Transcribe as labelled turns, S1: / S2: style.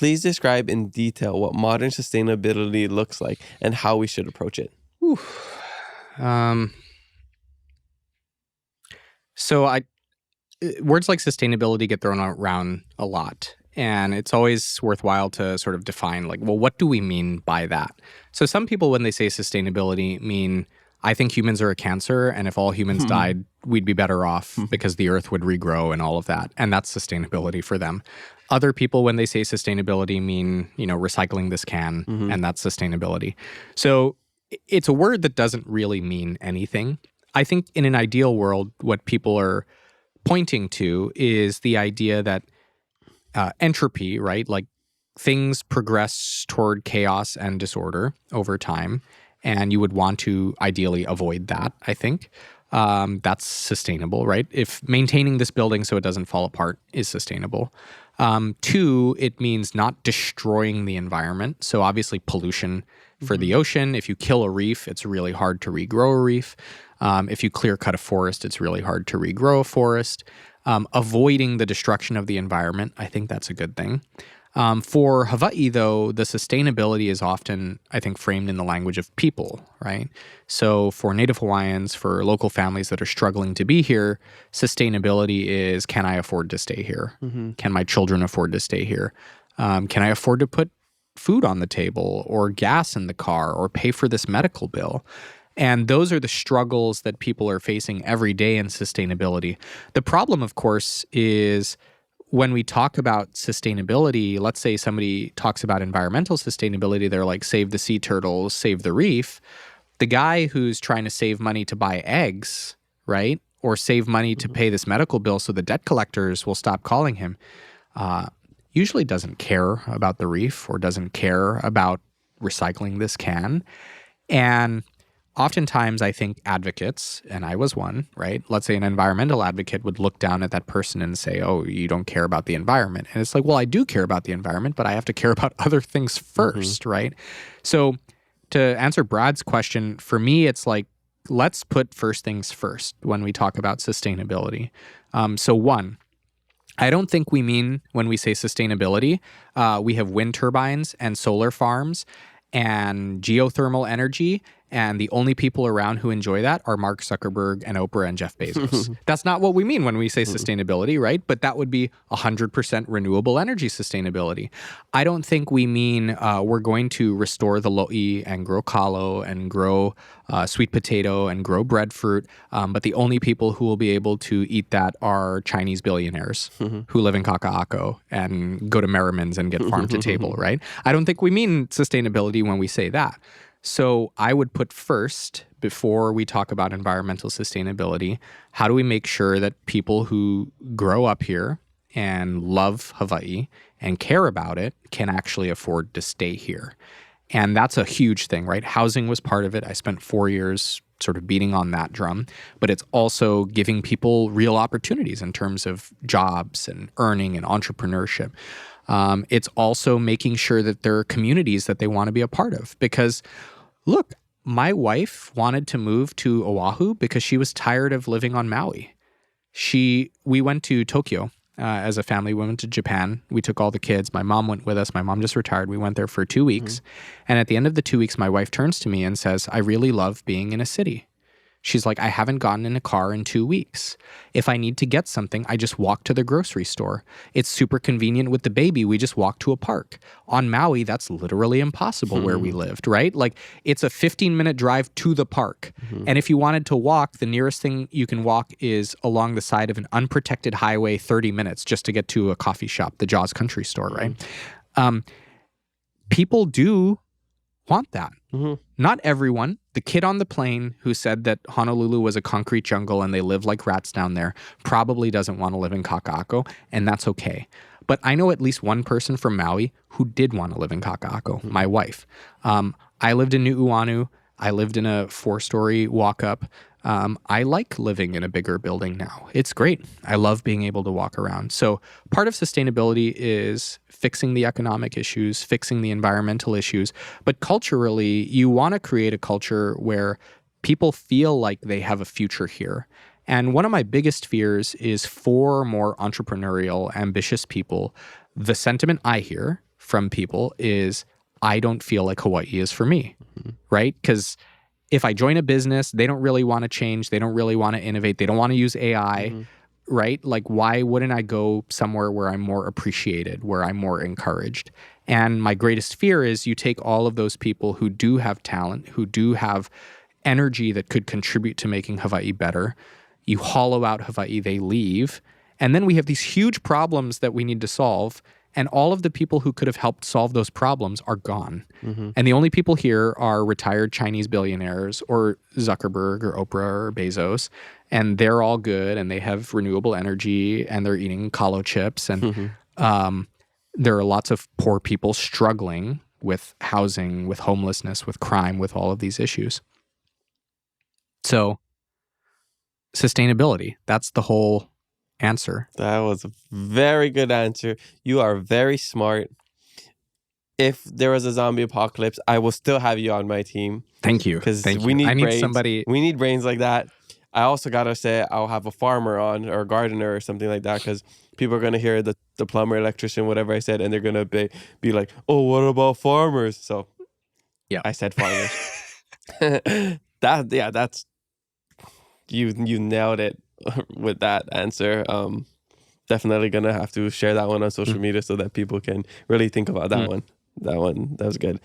S1: Please describe in detail what modern sustainability looks like and how we should approach it.
S2: So words like sustainability get thrown around a lot. And it's always worthwhile to sort of define, like, well, what do we mean by that? So some people, when they say sustainability, mean, I think humans are a cancer, and if all humans died, we'd be better off because the earth would regrow and all of that. And that's sustainability for them. Other people, when they say sustainability, mean, recycling this can, and that's sustainability. So it's a word that doesn't really mean anything. I think in an ideal world, what people are pointing to is the idea that entropy, right? Like things progress toward chaos and disorder over time, and you would want to ideally avoid that, I think. That's sustainable, right? If maintaining this building so it doesn't fall apart is sustainable. Two, it means not destroying the environment. So obviously pollution for the ocean. If you kill a reef, it's really hard to regrow a reef. If you clear cut a forest, it's really hard to regrow a forest. Avoiding the destruction of the environment, I think that's a good thing. For Hawaii, though, the sustainability is often, I think, framed in the language of people, right? So for Native Hawaiians, for local families that are struggling to be here, sustainability is, can I afford to stay here? Can my children afford to stay here? Can I afford to put food on the table or gas in the car or pay for this medical bill? And those are the struggles that people are facing every day in sustainability. The problem, of course, is when we talk about sustainability, let's say somebody talks about environmental sustainability, they're like, save the sea turtles, save the reef. The guy who's trying to save money to buy eggs, right, or save money to pay this medical bill so the debt collectors will stop calling him, usually doesn't care about the reef or doesn't care about recycling this can. And oftentimes, I think advocates, and I was one, right? Let's say an environmental advocate would look down at that person and say, oh, you don't care about the environment. And it's like, well, I do care about the environment, but I have to care about other things first, right? So to answer Brad's question, for me, it's like, let's put first things first when we talk about sustainability. So one, I don't think we mean when we say sustainability, we have wind turbines and solar farms and geothermal energy, and the only people around who enjoy that are Mark Zuckerberg and Oprah and Jeff Bezos. That's not what we mean when we say sustainability, right? But that would be 100% renewable energy sustainability. I don't think we mean we're going to restore the lo'i and grow kalo and grow sweet potato and grow breadfruit, but the only people who will be able to eat that are Chinese billionaires who live in Kaka'ako and go to Merriman's and get farm to table, right? I don't think we mean sustainability when we say that. So I would put first, before we talk about environmental sustainability, how do we make sure that people who grow up here and love Hawaii and care about it can actually afford to stay here? And that's a huge thing, right? Housing was part of it. I spent 4 years sort of beating on that drum, but it's also giving people real opportunities in terms of jobs and earning and entrepreneurship. It's also making sure that there are communities that they want to be a part of. Because, look, my wife wanted to move to Oahu because she was tired of living on Maui. We went to Tokyo as a family. We went to Japan. We took all the kids. My mom went with us. My mom just retired. We went there for 2 weeks. And at the end of the 2 weeks, my wife turns to me and says, I really love being in a city. She's like, I haven't gotten in a car in 2 weeks. If I need to get something, I just walk to the grocery store. It's super convenient with the baby. We just walk to a park. On Maui, that's literally impossible where we lived, right? Like, it's a 15-minute drive to the park. And if you wanted to walk, the nearest thing you can walk is along the side of an unprotected highway 30 minutes just to get to a coffee shop, the Jaws Country Store, right? People do want that. Not everyone. The kid on the plane who said that Honolulu was a concrete jungle and they live like rats down there probably doesn't want to live in Kaka'ako, and that's okay. But I know at least one person from Maui who did want to live in Kaka'ako, my wife. I lived in Nu'uanu. I lived in a 4-story walk-up. I like living in a bigger building now. It's great. I love being able to walk around. So part of sustainability is fixing the economic issues, fixing the environmental issues. But culturally, you want to create a culture where people feel like they have a future here. And one of my biggest fears is for more entrepreneurial, ambitious people, the sentiment I hear from people is, I don't feel like Hawaii is for me, right? Because if I join a business, they don't really want to change. They don't really want to innovate. They don't want to use AI, right? Like, why wouldn't I go somewhere where I'm more appreciated, where I'm more encouraged? And my greatest fear is you take all of those people who do have talent, who do have energy that could contribute to making Hawaii better. You hollow out Hawaii, they leave. And then we have these huge problems that we need to solve. And all of the people who could have helped solve those problems are gone. And the only people here are retired Chinese billionaires or Zuckerberg or Oprah or Bezos. And they're all good and they have renewable energy and they're eating kalo chips. And there are lots of poor people struggling with housing, with homelessness, with crime, with all of these issues. So sustainability, that's the whole answer.
S1: That was a very good answer. You are very smart. If there was a zombie apocalypse, I will still have you on my team.
S2: Thank you.
S1: Because
S2: Thank
S1: we
S2: you.
S1: need
S2: I need
S1: brains.
S2: somebody.
S1: We need brains like that. I also gotta say I'll have a farmer on or a gardener or something like that, because people are gonna hear the plumber, electrician, whatever I said, and they're gonna be like, oh, what about farmers? So
S2: Yeah,
S1: I said farmers. That's you nailed it with that answer. Definitely gonna have to share that one on social media so that people can really think about that one. That was good.